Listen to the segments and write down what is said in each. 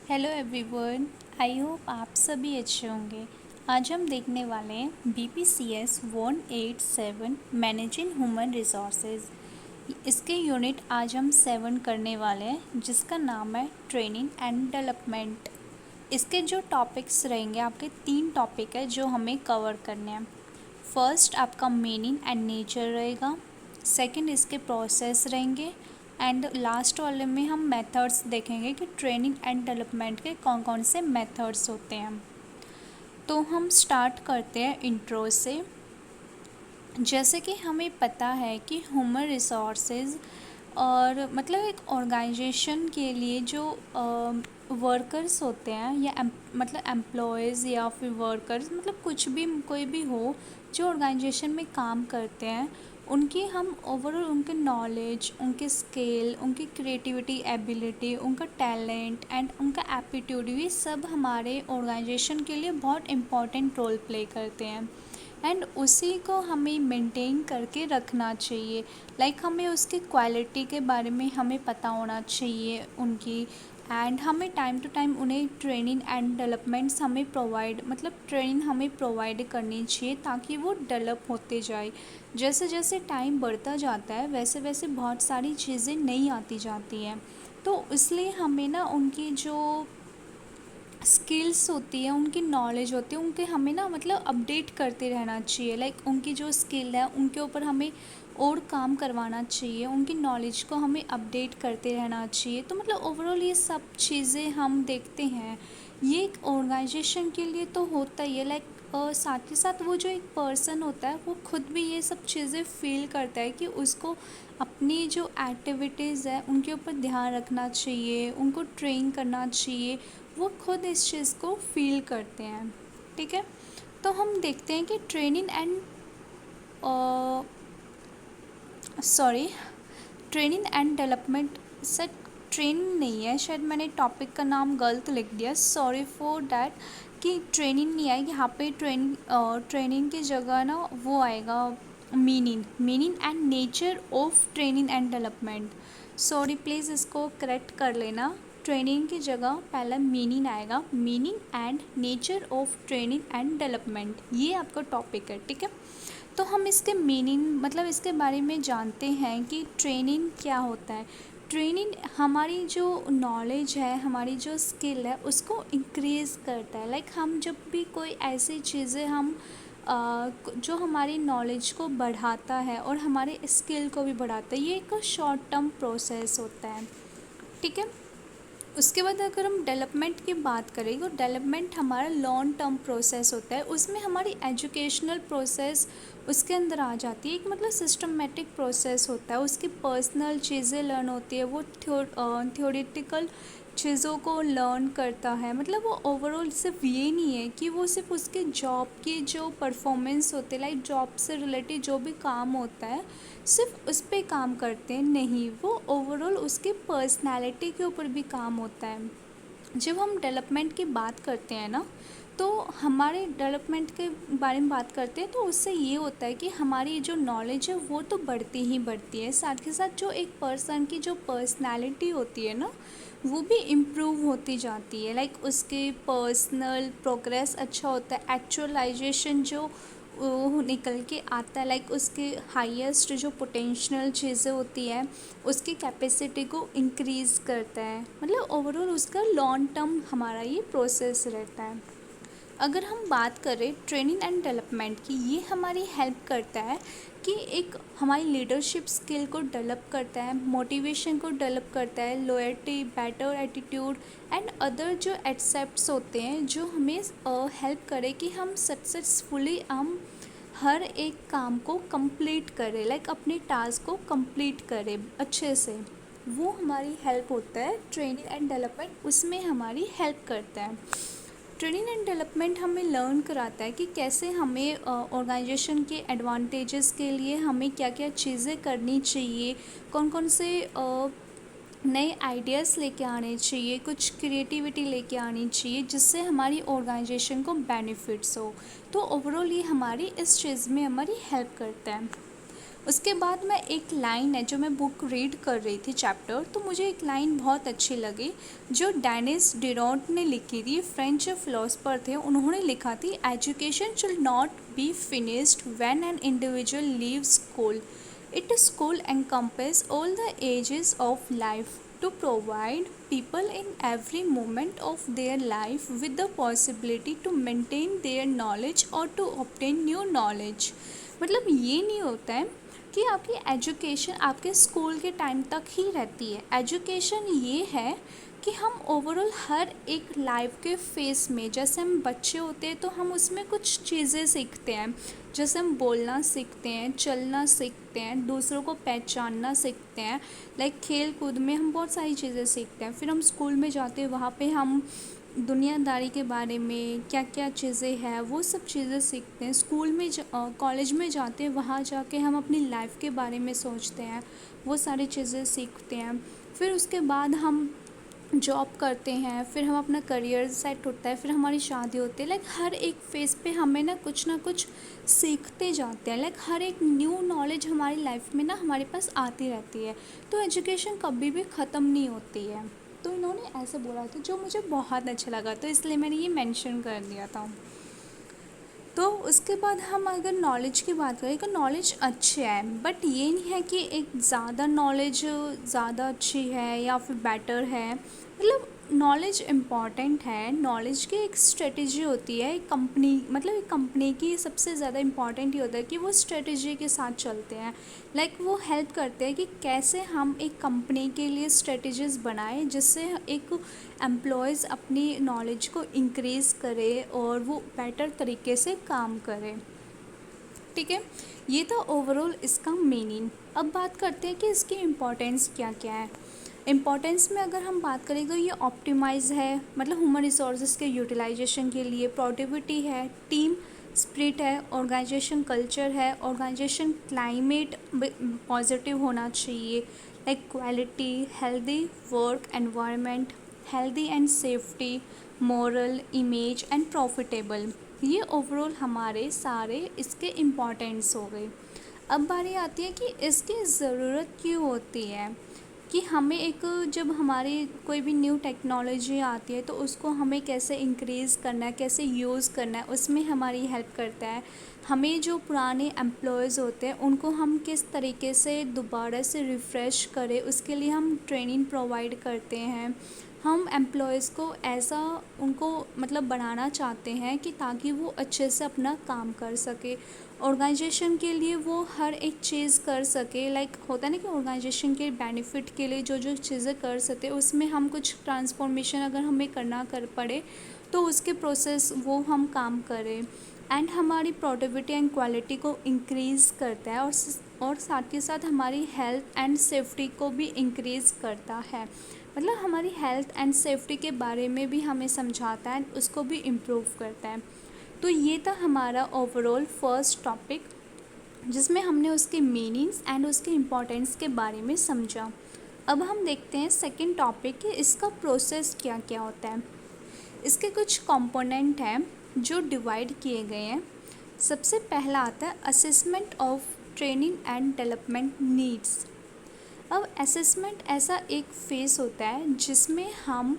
Hello everyone. I hope आप सभी अच्छे होंगे। आज हम देखने वाले हैं BPCS 187 मैनेजिंग ह्यूमन रिसोर्सेज। इसके यूनिट आज हम 7 करने वाले हैं, जिसका नाम है ट्रेनिंग एंड डेवलपमेंट। इसके जो टॉपिक्स रहेंगे, आपके 3 टॉपिक है जो हमें कवर करने हैं। फर्स्ट आपका मीनिंग एंड नेचर रहेगा। सेकंड इसके प्रोसेस रहेंगे। एंड लास्ट वाले में हम मेथड्स देखेंगे कि ट्रेनिंग एंड डेवलपमेंट के कौन कौन से मेथड्स होते हैं। तो हम स्टार्ट करते हैं इंट्रो से। जैसे कि हमें पता है कि ह्यूमन रिसोर्सेज और मतलब एक ऑर्गेनाइजेशन के लिए जो वर्कर्स होते हैं या मतलब एम्प्लॉयज़ या फिर वर्कर्स, मतलब कुछ भी कोई भी हो जो ऑर्गेनाइजेशन में काम करते हैं, उनकी हम ओवरऑल उनके नॉलेज, उनके स्किल, उनकी क्रिएटिविटी एबिलिटी, उनका टैलेंट एंड उनका एप्टीट्यूड, ये सब हमारे ऑर्गेनाइजेशन के लिए बहुत इम्पॉर्टेंट रोल प्ले करते हैं। एंड उसी को हमें मेंटेन करके रखना चाहिए। हमें उसकी क्वालिटी के बारे में हमें पता होना चाहिए उनकी। एंड हमें टाइम टू टाइम उन्हें ट्रेनिंग एंड डेवलपमेंट्स हमें प्रोवाइड, मतलब ट्रेनिंग हमें प्रोवाइड करनी चाहिए ताकि वो डेवलप होते जाए। जैसे जैसे टाइम बढ़ता जाता है वैसे वैसे बहुत सारी चीज़ें नई आती जाती हैं। तो इसलिए हमें ना उनकी जो स्किल्स होती है, उनकी नॉलेज होती है, उनके हमें ना मतलब अपडेट करते रहना चाहिए। उनकी जो स्किल है उनके ऊपर हमें और काम करवाना चाहिए, उनकी नॉलेज को हमें अपडेट करते रहना चाहिए। तो मतलब ओवरऑल ये सब चीज़ें हम देखते हैं, ये एक ऑर्गेनाइजेशन के लिए तो होता ही है। साथ ही साथ वो जो एक पर्सन होता है वो खुद भी ये सब चीज़ें फील करता है कि उसको अपनी जो एक्टिविटीज़ है उनके ऊपर ध्यान रखना चाहिए, उनको ट्रेन करना चाहिए। वो खुद इस चीज़ को फील करते हैं। ठीक है, तो हम देखते हैं कि training and sorry training and development से ट्रेनिंग नहीं है, शायद मैंने टॉपिक का नाम गलत लिख दिया, सॉरी फॉर डैट। कि ट्रेनिंग नहीं आएगी यहाँ पे, ट्रेनिंग की जगह ना वो आएगा meaning and nature of training and development. Sorry, please इसको करेक्ट कर लेना। ट्रेनिंग की जगह पहला मीनिंग आएगा, meaning and nature of training and development, ये आपका टॉपिक है। ठीक है, तो हम इसके मीनिंग मतलब इसके बारे में जानते हैं कि ट्रेनिंग क्या होता है। ट्रेनिंग हमारी जो नॉलेज है, हमारी जो स्किल है, उसको इंक्रीज़ करता है। हम जब भी कोई ऐसी चीज़ें हम जो हमारी नॉलेज को बढ़ाता है और हमारे स्किल को भी बढ़ाता है, ये एक शॉर्ट टर्म प्रोसेस होता है। ठीक है, उसके बाद अगर हम डेवलपमेंट की बात करें तो डेवलपमेंट हमारा लॉन्ग टर्म प्रोसेस होता है। उसमें हमारी एजुकेशनल प्रोसेस उसके अंदर आ जाती है। एक मतलब सिस्टमेटिक प्रोसेस होता है, उसकी पर्सनल चीज़ें लर्न होती है, वो थ्योरेटिकल चीज़ों को लर्न करता है। मतलब वो ओवरऑल सिर्फ ये नहीं है कि वो सिर्फ उसके जॉब की जो परफॉर्मेंस होते हैं, जॉब से रिलेटेड जो भी काम होता है सिर्फ उस पर काम करते हैं, नहीं, वो ओवरऑल उसके पर्सनालिटी के ऊपर भी काम होता है। जब हम डेवलपमेंट की बात करते हैं ना, तो हमारे डेवलपमेंट के बारे में बात करते हैं तो उससे ये होता है कि हमारी जो नॉलेज है वो तो बढ़ती ही बढ़ती है, साथ ही साथ जो एक पर्सन की जो पर्सनालिटी होती है ना, वो भी इम्प्रूव होती जाती है। उसके पर्सनल प्रोग्रेस अच्छा होता है, एक्चुअलाइजेशन जो वो निकल के आता है। उसके हाईएस्ट जो पोटेंशियल चीज़ें होती है उसकी कैपेसिटी को इंक्रीज़ करता है। मतलब ओवरऑल उसका लॉन्ग टर्म हमारा ये प्रोसेस रहता है। अगर हम बात करें ट्रेनिंग एंड डेवलपमेंट की, ये हमारी हेल्प करता है कि एक हमारी लीडरशिप स्किल को डेवलप करता है, मोटिवेशन को डेवलप करता है, loyalty, better attitude and other जो एसेप्ट्स होते हैं जो हमें हेल्प करे कि हम सक्सेसफुली हम हर एक काम को कंप्लीट करें, अपने टास्क को कंप्लीट करें अच्छे से। वो हमारी हेल्प होता है, ट्रेनिंग एंड डेवलपमेंट उसमें हमारी हेल्प करता है। ट्रेनिंग एंड डेवलपमेंट हमें लर्न कराता है कि कैसे हमें ऑर्गेनाइजेशन के एडवांटेजेस के लिए हमें क्या क्या चीज़ें करनी चाहिए, कौन कौन से नए आइडियाज़ लेके आने चाहिए, कुछ क्रिएटिविटी लेके आनी चाहिए जिससे हमारी ऑर्गेनाइजेशन को बेनिफिट्स हो। तो ओवरऑल ये हमारी इस चीज़ में हमारी हेल्प करता है। उसके बाद मैं एक लाइन है जो मैं बुक रीड कर रही थी चैप्टर, तो मुझे एक लाइन बहुत अच्छी लगी जो डेनिस डिरॉट ने लिखी थी, फ्रेंच फिलोसफर थे। उन्होंने लिखा थी, education should not be finished when an individual leaves school, it school encompass all the ages of life to provide people in every moment of their life with the possibility to maintain their knowledge or to obtain new knowledge। मतलब ये नहीं होता है कि आपकी education आपके school के time तक ही रहती है। एजुकेशन ये है कि हम ओवरऑल हर एक लाइफ के फेस में, जैसे हम बच्चे होते हैं तो हम उसमें कुछ चीज़ें सीखते हैं, जैसे हम बोलना सीखते हैं, चलना सीखते हैं, दूसरों को पहचानना सीखते हैं, लाइक खेल कूद में हम बहुत सारी चीज़ें सीखते हैं। फिर हम स्कूल में जाते हैं, वहाँ पे हम दुनियादारी के बारे में क्या क्या चीज़ें हैं वो सब चीज़ें सीखते हैं। स्कूल में कॉलेज में जाते हैं, वहाँ जाके हम अपनी लाइफ के बारे में सोचते हैं, वो सारी चीज़ें सीखते हैं। फिर उसके बाद हम जॉब करते हैं, फिर हम अपना करियर सेट होता है, फिर हमारी शादी होती है। लाइक हर एक फेज़ पे हमें ना कुछ सीखते जाते हैं। लाइक हर एक न्यू नॉलेज हमारी लाइफ में ना हमारे पास आती रहती है। तो एजुकेशन कभी भी ख़त्म नहीं होती है। तो इन्होंने ऐसे बोला था जो मुझे बहुत अच्छा लगा, तो इसलिए मैंने ये मेंशन कर दिया था। तो उसके बाद हम अगर नॉलेज की बात करें तो नॉलेज अच्छी है, बट ये नहीं है कि एक ज़्यादा नॉलेज ज़्यादा अच्छी है या फिर बेटर है। मतलब नॉलेज इम्पॉर्टेंट है। नॉलेज की एक स्ट्रेटजी होती है एक कंपनी, मतलब एक कंपनी की सबसे ज़्यादा इम्पॉर्टेंट ये होता है कि वो स्ट्रेटजी के साथ चलते हैं। लाइक वो हेल्प करते हैं कि कैसे हम एक कंपनी के लिए स्ट्रेटजीज बनाएं जिससे एक एम्प्लॉयज़ अपनी नॉलेज को इंक्रीज़ करे और वो बेटर तरीके से काम करे। ठीक है, ये था ओवरऑल इसका मीनिंग। अब बात करते हैं कि इसकी इम्पोर्टेंस क्या क्या है। इम्पोर्टेंस में अगर हम बात करें तो ये ऑप्टिमाइज़ है, मतलब ह्यूमन रिसोर्सेज के यूटिलाइजेशन के लिए, प्रोडक्टिविटी है, टीम स्पिरिट है, ऑर्गेनाइजेशन कल्चर है, ऑर्गेनाइजेशन क्लाइमेट पॉजिटिव होना चाहिए, like quality, healthy work environment, healthy and safety, moral, image and profitable. ये ओवरऑल हमारे सारे इसके इम्पॉर्टेंट्स हो गए। अब बारी आती है कि इसकी ज़रूरत क्यों होती है, कि हमें एक, जब हमारी कोई भी न्यू टेक्नोलॉजी आती है तो उसको हमें कैसे इंक्रीज़ करना है, कैसे यूज़ करना है, उसमें हमारी हेल्प करता है। हमें जो पुराने एम्प्लॉयज़ होते हैं उनको हम किस तरीके से दोबारा से रिफ़्रेश करें, उसके लिए हम ट्रेनिंग प्रोवाइड करते हैं। हम एम्प्लॉयज़ को ऐसा उनको मतलब बनाना चाहते हैं कि ताकि वो अच्छे से अपना काम कर सके, ऑर्गेनाइजेशन के लिए वो हर एक चीज़ कर सके। लाइक होता है ना कि ऑर्गेनाइजेशन के बेनिफिट के लिए जो जो चीज़ें कर सके, उसमें हम कुछ ट्रांसफॉर्मेशन अगर हमें करना कर पड़े तो उसके प्रोसेस वो हम काम करें। एंड हमारी प्रोडक्टिविटी एंड क्वालिटी को इंक्रीज़ करता है और साथ के साथ हमारी हेल्थ एंड सेफ्टी को भी इंक्रीज़ करता है। मतलब हमारी हेल्थ एंड सेफ्टी के बारे में भी हमें समझाता है, उसको भी इम्प्रूव करता है। तो ये था हमारा ओवरऑल फर्स्ट टॉपिक जिसमें हमने उसके मीनिंग्स एंड उसके इम्पोर्टेंस के बारे में समझा। अब हम देखते हैं सेकंड टॉपिक कि इसका प्रोसेस क्या क्या होता है। इसके कुछ कंपोनेंट हैं जो डिवाइड किए गए हैं। सबसे पहला आता है assessment of training and development needs. अब असेसमेंट ऐसा एक फेस होता है जिसमें हम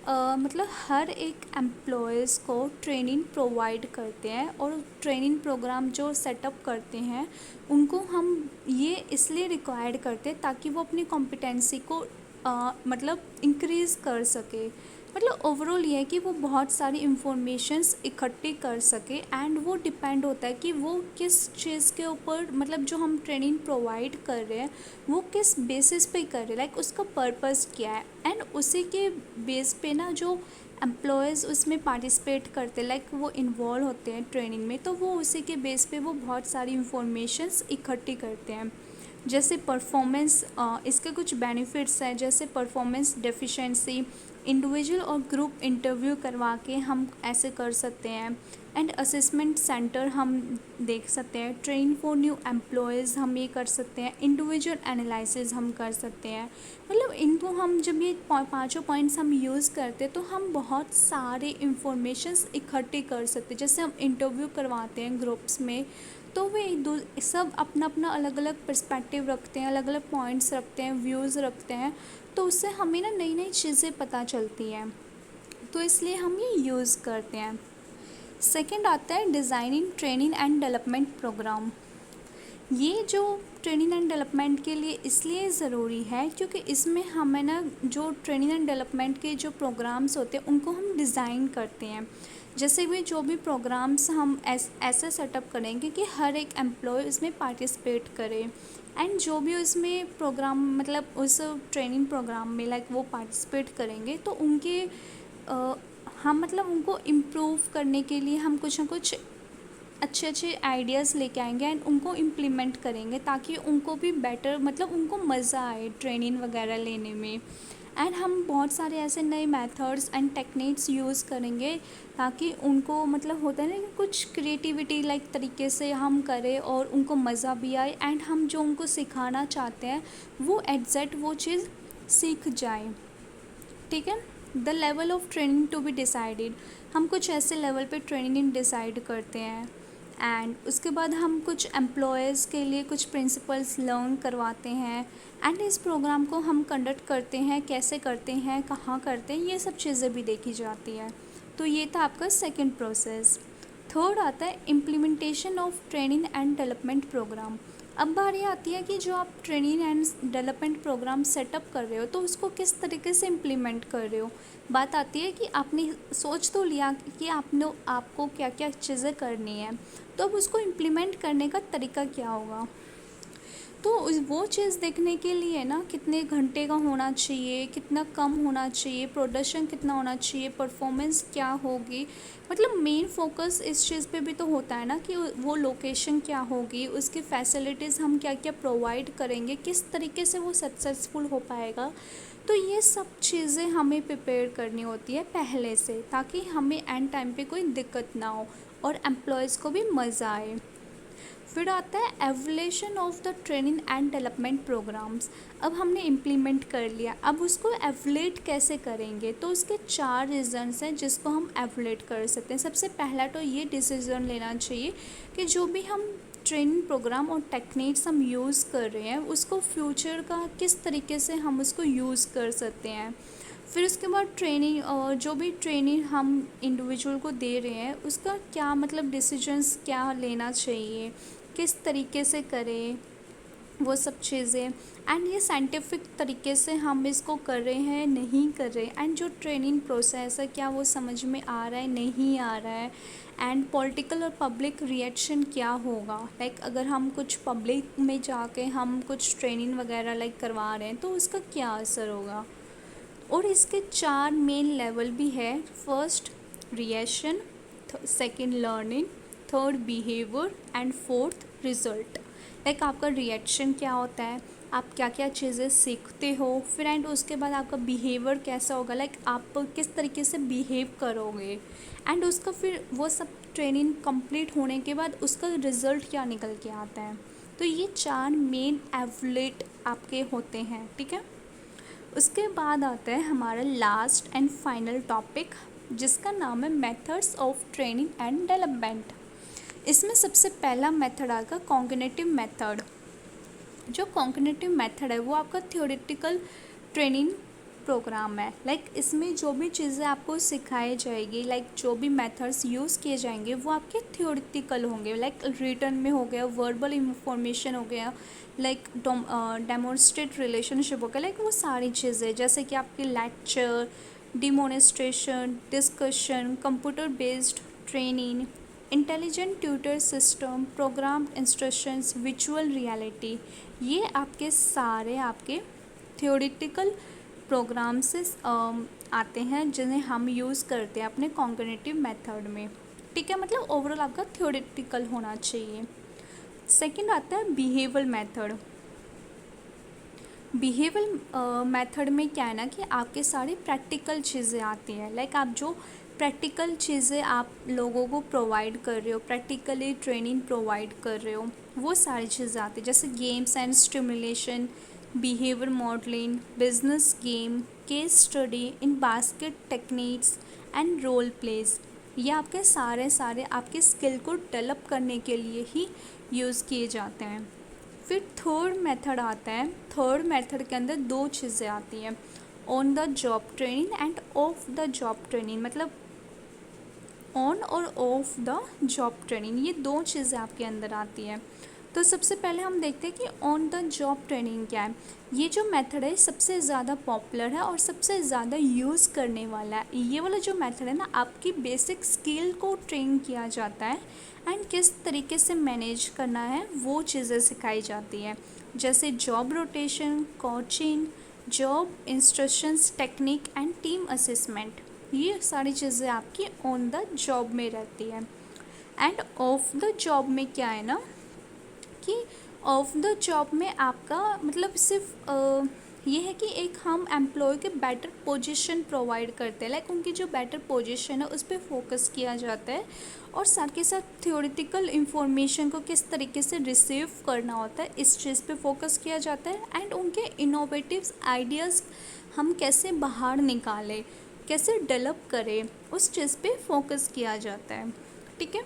मतलब हर एक एम्प्लॉयज़ को ट्रेनिंग प्रोवाइड करते हैं और ट्रेनिंग प्रोग्राम जो सेटअप करते हैं उनको हम ये इसलिए रिक्वायर्ड करते हैं ताकि वो अपनी कॉम्पिटेंसी को मतलब इंक्रीज़ कर सके। मतलब ओवरऑल ये है कि वो बहुत सारी इंफॉर्मेशंस इकट्ठी कर सके एंड वो डिपेंड होता है कि वो किस चीज़ के ऊपर, मतलब जो हम ट्रेनिंग प्रोवाइड कर रहे हैं वो किस बेसिस पे कर रहे हैं, लाइक उसका पर्पस क्या है। एंड उसी के बेस पे ना जो एम्प्लॉयज़ उसमें पार्टिसिपेट करते हैं, लाइक वो इन्वॉल्व होते हैं ट्रेनिंग में, तो वो उसी के बेस पे वो बहुत सारी इंफॉर्मेशंस इकट्ठी करते हैं। जैसे परफॉर्मेंस, इसके कुछ बेनिफिट्स हैं जैसे परफॉर्मेंस डेफिशिएंसी, इंडिविजुअल और ग्रुप इंटरव्यू करवा के हम ऐसे कर सकते हैं। एंड असेसमेंट सेंटर हम देख सकते हैं, ट्रेन फॉर न्यू एम्प्लॉयज़ हम ये कर सकते हैं, इंडिविजुअल एनालिसिस हम कर सकते हैं। मतलब इनको हम जब ये पांचों पॉइंट्स हम यूज़ करते हैं तो हम बहुत सारे इंफॉर्मेशंस इकट्ठी कर सकते हैं। जैसे हम इंटरव्यू करवाते हैं ग्रुप्स में तो वे सब अपना अपना अलग अलग पर्सपेक्टिव रखते हैं, अलग अलग पॉइंट्स रखते हैं, व्यूज़ रखते हैं, तो उससे हमें ना नई नई चीज़ें पता चलती हैं, तो इसलिए हम ये यूज़ करते हैं। सेकंड आता है designing training and development program. ये जो ट्रेनिंग एंड डेवलपमेंट के लिए इसलिए ज़रूरी है क्योंकि इसमें हमें ना जो ट्रेनिंग एंड डेवलपमेंट के जो प्रोग्राम्स होते हैं उनको हम डिज़ाइन करते हैं। जैसे भी जो भी प्रोग्राम्स हम ऐसे सेटअप करेंगे कि हर एक एम्प्लॉय इसमें पार्टिसिपेट करे, एंड जो भी उसमें प्रोग्राम मतलब उस ट्रेनिंग प्रोग्राम में लाइक वो पार्टिसिपेट करेंगे तो उनके हम मतलब उनको इम्प्रूव करने के लिए हम कुछ ना कुछ अच्छे अच्छे आइडियाज़ लेके आएंगे एंड उनको इम्प्लीमेंट करेंगे ताकि उनको भी बेटर मतलब उनको मज़ा आए ट्रेनिंग वगैरह लेने में। एंड हम बहुत सारे ऐसे नए मेथड्स एंड टेक्निक्स यूज़ करेंगे ताकि उनको मतलब होता है ना कि कुछ क्रिएटिविटी लाइक तरीके से हम करें और उनको मज़ा भी आए एंड हम जो उनको सिखाना चाहते हैं वो एग्जैक्ट वो चीज़ सीख जाए। ठीक है। The level of training to be decided, हम कुछ ऐसे लेवल पे ट्रेनिंग डिसाइड करते हैं एंड उसके बाद हम कुछ एम्प्लॉयज़ के लिए कुछ प्रिंसिपल्स लर्न करवाते हैं एंड इस प्रोग्राम को हम कंडक्ट करते हैं, कैसे करते हैं, कहाँ करते हैं, ये सब चीज़ें भी देखी जाती है। तो ये था आपका सेकंड प्रोसेस। थर्ड आता है implementation of training and development program. अब बारी आती है कि जो आप training and development program setup कर रहे हो तो उसको किस तरीके से इम्प्लीमेंट कर रहे हो। बात आती है कि आपने सोच तो लिया कि आपको क्या क्या चीज़ें करनी है, तो अब उसको इम्प्लीमेंट करने का तरीका क्या होगा। तो वो चीज़ देखने के लिए ना कितने घंटे का होना चाहिए, कितना कम होना चाहिए, प्रोडक्शन कितना होना चाहिए, परफॉर्मेंस क्या होगी, मतलब मेन फोकस इस चीज़ पे भी तो होता है ना कि वो लोकेशन क्या होगी, उसकी फैसिलिटीज़ हम क्या क्या प्रोवाइड करेंगे, किस तरीके से वो सक्सेसफुल हो पाएगा। तो ये सब चीज़ें हमें प्रिपेयर करनी होती है पहले से ताकि हमें एंड टाइम पे कोई दिक्कत ना हो और एम्प्लॉयज़ को भी मज़ा आए। फिर आता है evaluation of the training and development programs. अब हमने इम्प्लीमेंट कर लिया, अब उसको एवलेट कैसे करेंगे, तो उसके 4 रीज़न्स हैं जिसको हम एवलेट कर सकते हैं। सबसे पहला तो ये डिसीज़न लेना चाहिए कि जो भी हम ट्रेनिंग प्रोग्राम और टेक्निक्स हम यूज़ कर रहे हैं उसको फ्यूचर का किस तरीके से हम उसको यूज़ कर सकते हैं। फिर उसके बाद ट्रेनिंग और जो भी ट्रेनिंग हम इंडिविजुअल को दे रहे हैं उसका क्या मतलब डिसीजंस क्या लेना चाहिए, किस तरीके से करें, वो सब चीज़ें। एंड ये साइंटिफिक तरीके से हम इसको कर रहे हैं नहीं कर रहे, एंड जो ट्रेनिंग प्रोसेस है क्या वो समझ में आ रहा है नहीं आ रहा है, एंड पॉलिटिकल और पब्लिक रिएक्शन क्या होगा। लाइक अगर हम कुछ पब्लिक में जाके हम कुछ ट्रेनिंग वगैरह लाइक करवा रहे हैं तो उसका क्या असर होगा। और इसके 4 मेन लेवल भी है। First reaction, second learning, third behaviour and fourth result. Like आपका रिएक्शन क्या होता है, आप क्या क्या चीज़ें सीखते हो, फिर एंड उसके बाद आपका बिहेवियर कैसा होगा, लाइक आप किस तरीके से बिहेव करोगे, एंड उसका फिर वो सब ट्रेनिंग कंप्लीट होने के बाद उसका रिज़ल्ट क्या निकल के आता है। तो ये 4 मेन एवलेट आपके होते हैं। ठीक है। उसके बाद आता है हमारा लास्ट एंड फाइनल टॉपिक जिसका नाम है methods of training and development. इसमें सबसे पहला मेथड आएगा कॉग्निटिव मेथड। जो कॉग्निटिव मेथड है वो आपका थ्योरेटिकल ट्रेनिंग प्रोग्राम है। लाइक इसमें जो भी चीज़ें आपको सिखाई जाएगी, लाइक जो भी मेथड्स यूज़ किए जाएंगे वो आपके थ्योरेटिकल होंगे, लाइक रिटन में हो गया, वर्बल इंफॉर्मेशन हो गया, लाइक डेमोन्स्ट्रेट रिलेशनशिप हो गया, लाइक वो सारी चीज़ें जैसे कि आपके lecture, demonstration, discussion, computer based training, intelligent tutor system, program instructions, visual reality, ये आपके सारे आपके थ्योरेटिकल प्रोग्राम से आते हैं जिन्हें हम यूज़ करते हैं अपने कॉग्निटिव मेथड में। ठीक है, मतलब ओवरऑल आपका थ्योरेटिकल होना चाहिए। सेकंड आता है बिहेवियल मेथड। बिहेवियल मेथड में क्या है ना कि आपके सारी प्रैक्टिकल चीज़ें आती हैं। लाइक आप जो प्रैक्टिकल चीज़ें आप लोगों को प्रोवाइड कर रहे हो, प्रैक्टिकली ट्रेनिंग प्रोवाइड कर रहे हो, वो सारी चीज़ें आती हैं जैसे games and stimulation, behaviour modelling, business game, case study in basket techniques and role plays. ये आपके सारे आपके स्किल को डेवलप करने के लिए ही यूज़ किए जाते हैं। फिर थर्ड मेथड आता है। थर्ड मेथड के अंदर दो चीज़ें आती हैं, on the job training end of the job training. मतलब ऑन और ऑफ द जॉब ट्रेनिंग, ये दो चीज़ें आपके अंदर आती हैं। तो सबसे पहले हम देखते हैं कि ऑन द जॉब ट्रेनिंग क्या है। ये जो मेथड है सबसे ज़्यादा पॉपुलर है और सबसे ज़्यादा यूज़ करने वाला है। ये वाला जो मेथड है ना, आपकी बेसिक स्किल को ट्रेन किया जाता है एंड किस तरीके से मैनेज करना है वो चीज़ें सिखाई जाती हैं, जैसे job rotation, coaching, job instructions, technique and team assessment. ये सारी चीज़ें आपकी ऑन द जॉब में रहती है। एंड ऑफ द जॉब में क्या है ना कि ऑफ द जॉब में आपका मतलब सिर्फ ये है कि एक हम एम्प्लॉय के बेटर पोजीशन प्रोवाइड करते हैं, लाइक उनकी जो बेटर पोजीशन है उस पर फोकस किया जाता है और साथ के साथ थ्योरेटिकल इंफॉर्मेशन को किस तरीके से रिसीव करना होता है इस चीज़ पे फोकस किया जाता है। एंड उनके इनोवेटिव आइडियाज़ हम कैसे बाहर निकालें, कैसे डेवलप करें, उस चीज़ पे फोकस किया जाता है। ठीक है,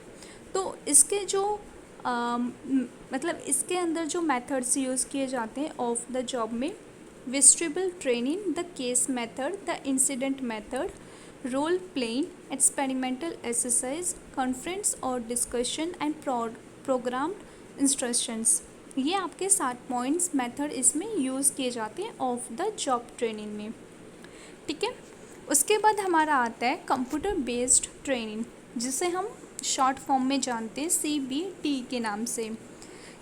तो इसके जो मतलब इसके अंदर जो मेथड्स यूज़ किए जाते हैं ऑफ द जॉब में, vestibule training, the case method, the incident method, role playing, experimental exercise, conference और डिस्कशन एंड प्रोग्राम्ड इंस्ट्रक्शंस। ये आपके 7 पॉइंट्स मेथड इसमें यूज़ किए जाते हैं ऑफ द जॉब ट्रेनिंग में। ठीक है, उसके बाद हमारा आता है कंप्यूटर बेस्ड ट्रेनिंग, जिसे हम शॉर्ट फॉर्म में जानते हैं CBT के नाम से।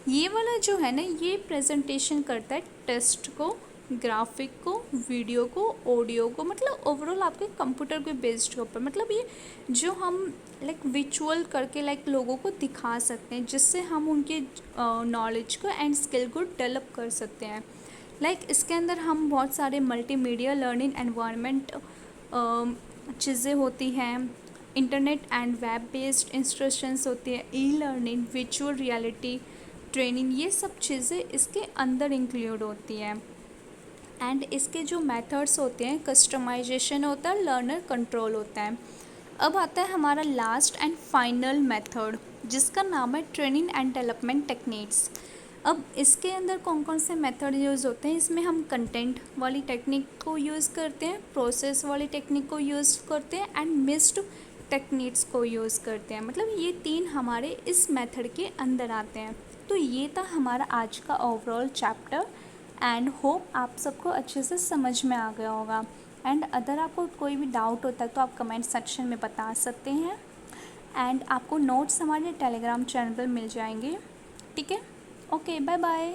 ये वाला जो है ना, ये प्रेजेंटेशन करता है टेस्ट को, ग्राफिक को, वीडियो को, ऑडियो को, मतलब ओवरऑल आपके कंप्यूटर के बेस्ड के ऊपर। मतलब ये जो हम लाइक विजुअल करके लाइक लोगों को दिखा सकते हैं, जिससे हम उनके नॉलेज को एंड स्किल को डेवलप कर सकते हैं। लाइक इसके अंदर हम बहुत सारे मल्टीमीडिया लर्निंग एनवायरनमेंट चीज़ें होती हैं, internet and web based instructions होती है, e learning, virtual reality training, ये सब चीज़ें इसके अंदर इंक्लूड होती हैं। एंड इसके जो मेथड्स होते हैं, कस्टमाइजेशन होता है, लर्नर कंट्रोल होता है। अब आता है हमारा लास्ट एंड फाइनल मेथड, जिसका नाम है ट्रेनिंग एंड डेवलपमेंट टेक्निक्स। अब इसके अंदर कौन कौन से मेथड यूज़ होते हैं, इसमें हम कंटेंट वाली टेक्निक को यूज़ करते हैं, प्रोसेस वाली टेक्निक को यूज़ करते हैं एंड मिक्स्ड टेक्निक्स को यूज़ करते हैं। मतलब ये 3 हमारे इस मेथड के अंदर आते हैं। तो ये था हमारा आज का ओवरऑल चैप्टर एंड होप आप सबको अच्छे से समझ में आ गया होगा। एंड अगर आपको कोई भी डाउट होता है तो आप कमेंट सेक्शन में बता सकते हैं एंड आपको नोट्स हमारे टेलीग्राम चैनल पर मिल जाएंगे। ठीक है, ओके, बाय बाय।